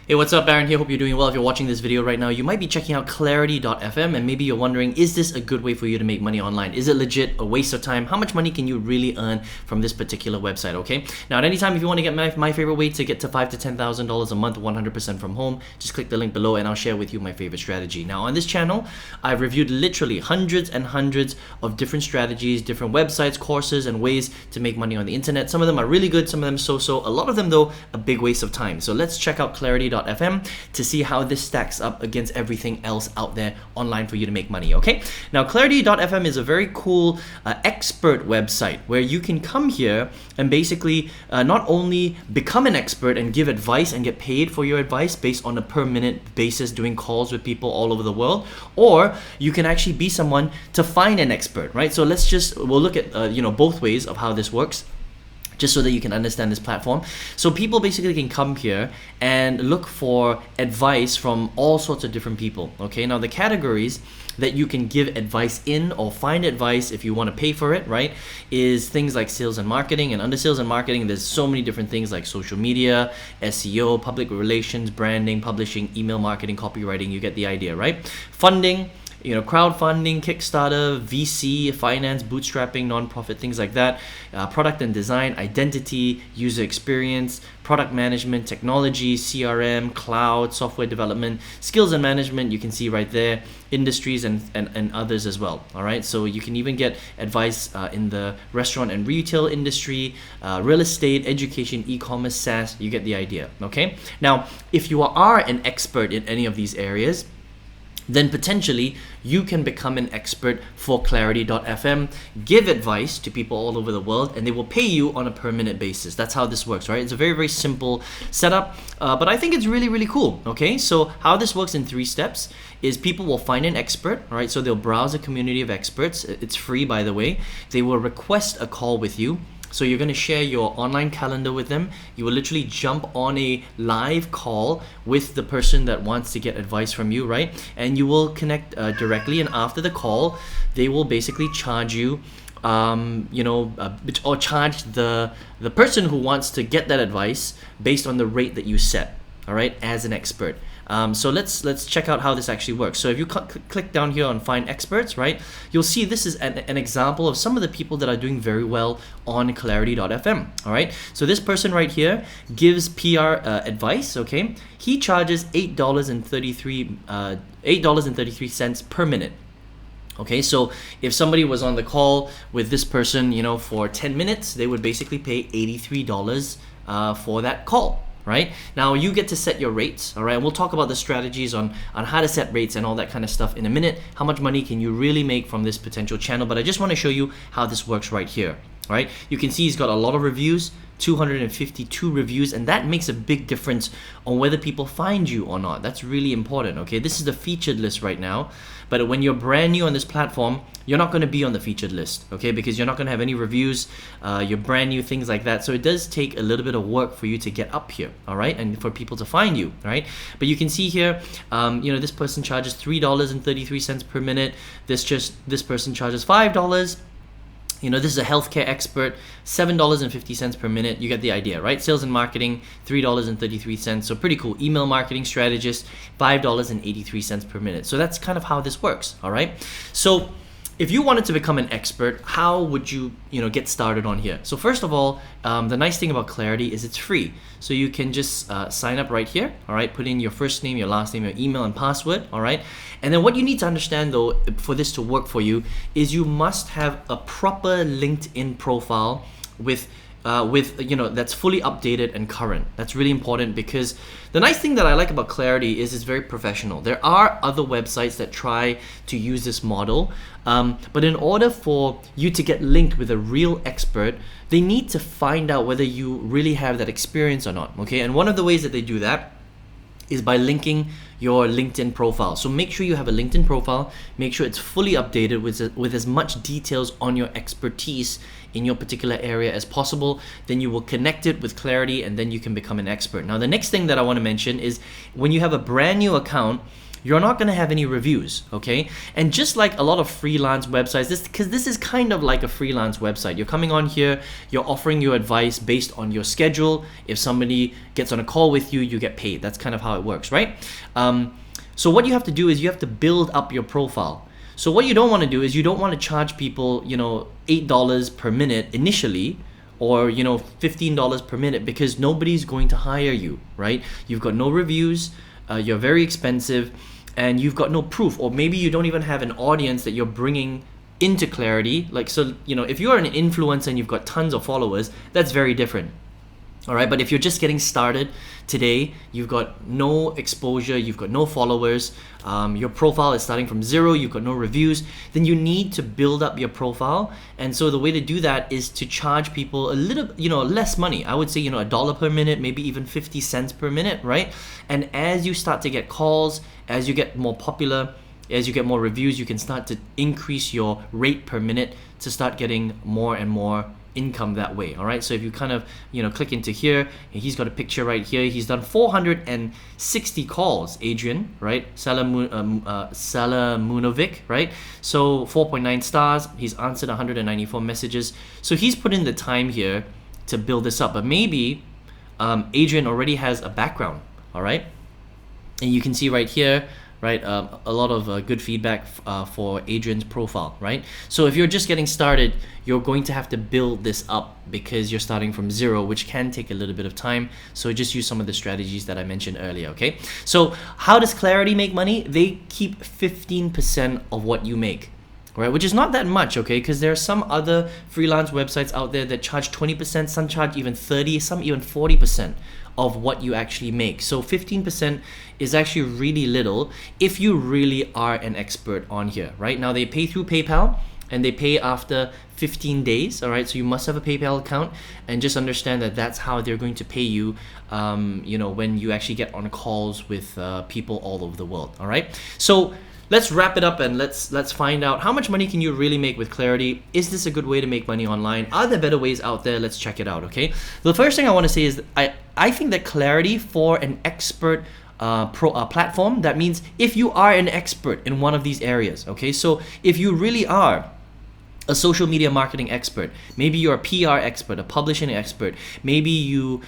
Hey, what's up? Aaron here. Hope you're doing well. If you're watching this video right now, you might be checking out clarity.fm and maybe you're wondering, is this a good way for you to make money online? Is it legit a waste of time? How much money can you really earn from this particular website, okay? Now, at any time, if you want to get my favorite way to get to $5,000 to $10,000 a month, 100% from home, just click the link below and I'll share with you my favorite strategy. Now, on this channel, I've reviewed literally hundreds and hundreds of different strategies, different websites, courses, and ways to make money on the internet. Some of them are really good, some of them so-so. A lot of them, though, a big waste of time. So let's check out clarity.fm to see how this stacks up against everything else out there online for you to make money, okay? Now, clarity.fm is a very cool expert website where you can come here and basically not only become an expert and give advice and get paid for your advice based on a per minute basis doing calls with people all over the world, or you can actually be someone to find an expert, right? So we'll look at both ways of how this works, just so that you can understand this platform. So people basically can come here and look for advice from all sorts of different people, okay? Now, the categories that you can give advice in or find advice if you want to pay for it, right, is things like sales and marketing. And under sales and marketing, there's so many different things like social media, SEO, public relations, branding, publishing, email marketing, copywriting. You get the idea, right? Funding, crowdfunding, Kickstarter, VC, finance, bootstrapping, nonprofit, things like that. Product and design, identity, user experience, product management, technology, CRM, cloud, software development, skills and management, you can see right there, industries and others as well, all right? So you can even get advice in the restaurant and retail industry, real estate, education, e-commerce, SaaS, you get the idea, okay? Now, if you are an expert in any of these areas, then potentially you can become an expert for clarity.fm, give advice to people all over the world, and they will pay you on a per minute basis. That's how this works, right? It's a very, very simple setup, but I think it's really, really cool, okay? So how this works in 3 steps is people will find an expert, all right? So they'll browse a community of experts. It's free, by the way. They will request a call with you. So you're going to share your online calendar with them. You will literally jump on a live call with the person that wants to get advice from you, right? And you will connect directly. And after the call, they will basically charge you, or charge the person who wants to get that advice based on the rate that you set, all right, as an expert. So let's check out how this actually works. So if you click down here on find experts, right, you'll see this is an example of some of the people that are doing very well on clarity.fm, all right? So this person right here gives PR advice, okay? He charges $8.33 per minute. Okay, so if somebody was on the call with this person, for 10 minutes, they would basically pay $83 for that call. Right? Now you get to set your rates, all right? And we'll talk about the strategies on how to set rates and all that kind of stuff in a minute. How much money can you really make from this potential channel? But I just want to show you how this works right here, all right? You can see he's got a lot of reviews, 252 reviews, and that makes a big difference on whether people find you or not. That's really important, okay? This is the featured list right now, but when you're brand new on this platform, you're not going to be on the featured list, okay? Because you're not going to have any reviews, you're brand new, things like that. So it does take a little bit of work for you to get up here, all right? And for people to find you, right? But you can see here, this person charges $3.33 per minute. This person charges $5. This is a healthcare expert, $7.50 per minute. You get the idea, right? Sales and marketing, $3.33. So pretty cool. Email marketing strategist, $5.83 per minute. So that's kind of how this works, all right? So if you wanted to become an expert, how would you, get started on here? So first of all, the nice thing about Clarity is it's free. So you can just sign up right here, all right? Put in your first name, your last name, your email, and password, all right? And then what you need to understand, though, for this to work for you, is you must have a proper LinkedIn profile with that's fully updated and current. That's really important because the nice thing that I like about Clarity is it's very professional. There are other websites that try to use this model, but in order for you to get linked with a real expert, they need to find out whether you really have that experience or not, okay? And one of the ways that they do that is by linking your LinkedIn profile. So make sure you have a LinkedIn profile, make sure it's fully updated with as much details on your expertise in your particular area as possible. Then you will connect it with Clarity and then you can become an expert. Now, the next thing that I want to mention is when you have a brand new account, you're not going to have any reviews, okay? And just like a lot of freelance websites, because this is kind of like a freelance website. You're coming on here, you're offering your advice based on your schedule. If somebody gets on a call with you, you get paid. That's kind of how it works, right? So what you have to do is you have to build up your profile. So what you don't want to do is you don't want to charge people, $8 per minute initially, or $15 per minute, because nobody's going to hire you, right? You've got no reviews, you're very expensive, and you've got no proof, or maybe you don't even have an audience that you're bringing into Clarity. Like, so if you're an influencer and you've got tons of followers, that's very different. All right, but if you're just getting started today, you've got no exposure, you've got no followers, your profile is starting from zero, you've got no reviews, then you need to build up your profile. And so the way to do that is to charge people a little, less money. I would say, $1 per minute, maybe even 50 cents per minute, right? And as you start to get calls, as you get more popular, as you get more reviews, you can start to increase your rate per minute to start getting more and more income that way. All right, so if you kind of click into here, and he's got a picture right here, he's done 460 calls, Adrian, right? Salamunovic, right? So 4.9 stars, he's answered 194 messages, so he's put in the time here to build this up. But maybe Adrian already has a background, all right? And you can see right here, right, a lot of good feedback for Adrian's profile, right? So if you're just getting started, you're going to have to build this up because you're starting from zero, which can take a little bit of time. So just use some of the strategies that I mentioned earlier, okay? So how does Clarity make money? They keep 15% of what you make, right? Which is not that much, okay? Because there are some other freelance websites out there that charge 20%, some charge even 30%, some even 40% of what you actually make. So 15% is actually really little if you really are an expert on here, right? Now they pay through PayPal and they pay after 15 days, all right? So you must have a PayPal account, and just understand that that's how they're going to pay you, when you actually get on calls with people all over the world, all right? So let's wrap it up and let's find out how much money can you really make with Clarity. Is this a good way to make money online? Are there better ways out there? Let's check it out, okay? The first thing I want to say is I think that Clarity, for an expert platform, that means if you are an expert in one of these areas, okay? So if you really are a social media marketing expert, maybe you're a PR expert, a publishing expert, maybe you're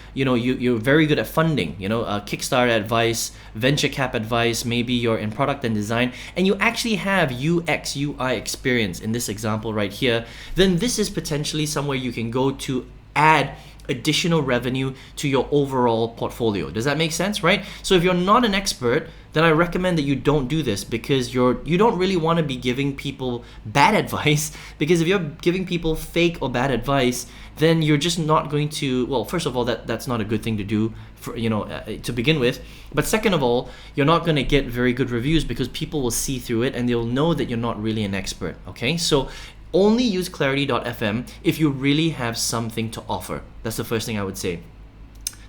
very good at funding, Kickstarter advice, venture cap advice, maybe you're in product and design, and you actually have UX, UI experience in this example right here, then this is potentially somewhere you can go to add additional revenue to your overall portfolio. Does that make sense, right? So if you're not an expert, then I recommend that you don't do this, because you don't really want to be giving people bad advice, because if you're giving people fake or bad advice, then you're just not going to, well, first of all, that's not a good thing to do for, to begin with, but second of all, you're not going to get very good reviews because people will see through it and they'll know that you're not really an expert, okay? So only use clarity.fm if you really have something to offer. That's the first thing I would say.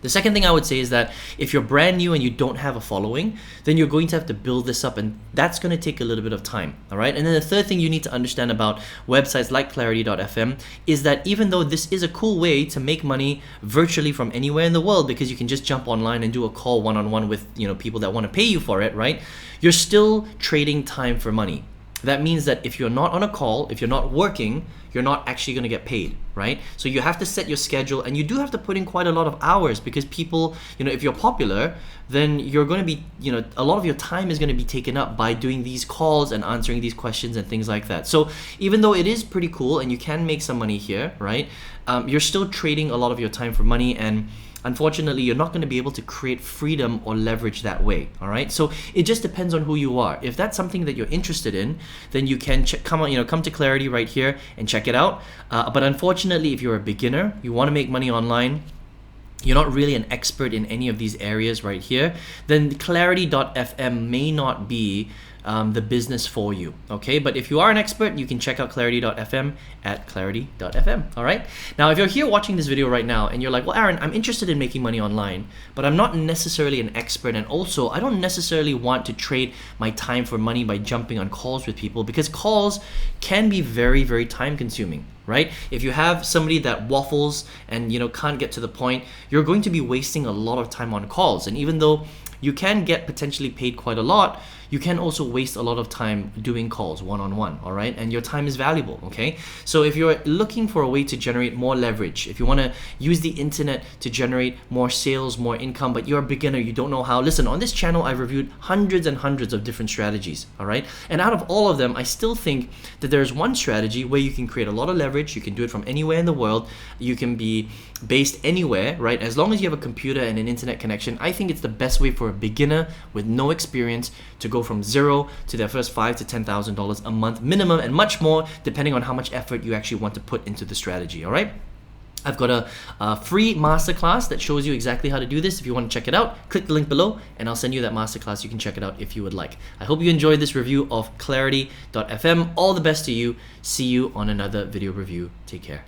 The second thing I would say is that if you're brand new and you don't have a following, then you're going to have to build this up, and that's going to take a little bit of time, all right? And then the third thing you need to understand about websites like clarity.fm is that even though this is a cool way to make money virtually from anywhere in the world, because you can just jump online and do a call one-on-one with people that want to pay you for it, right? You're still trading time for money. That means that if you're not on a call, if you're not working, you're not actually going to get paid, right? So you have to set your schedule, and you do have to put in quite a lot of hours, because people, if you're popular, then you're going to be, a lot of your time is going to be taken up by doing these calls and answering these questions and things like that. So even though it is pretty cool and you can make some money here, right? You're still trading a lot of your time for money, and unfortunately, you're not going to be able to create freedom or leverage that way, all right? So it just depends on who you are. If that's something that you're interested in, then you can come to Clarity right here and check it out. But unfortunately, if you're a beginner, you want to make money online, you're not really an expert in any of these areas right here, then clarity.fm may not be the business for you, okay? But if you are an expert, you can check out clarity.fm at clarity.fm, all right? Now, if you're here watching this video right now and you're like, well, Aaron, I'm interested in making money online, but I'm not necessarily an expert, and also I don't necessarily want to trade my time for money by jumping on calls with people, because calls can be very, very time consuming, right? If you have somebody that waffles and can't get to the point, you're going to be wasting a lot of time on calls. And even though you can get potentially paid quite a lot. You can also waste a lot of time doing calls one-on-one, all right? And your time is valuable, okay? So if you're looking for a way to generate more leverage, if you want to use the internet to generate more sales, more income, but you're a beginner, you don't know how, listen, on this channel, I've reviewed hundreds and hundreds of different strategies, all right? And out of all of them, I still think that there's one strategy where you can create a lot of leverage. You can do it from anywhere in the world. You can be based anywhere, right? As long as you have a computer and an internet connection, I think it's the best way for a beginner with no experience to go from zero to their first $5,000 to $10,000 a month minimum, and much more depending on how much effort you actually want to put into the strategy, all right? I've got a free masterclass that shows you exactly how to do this. If you want to check it out, click the link below and I'll send you that masterclass. You can check it out if you would like. I hope you enjoyed this review of clarity.fm. All the best to you. See you on another video review. Take care.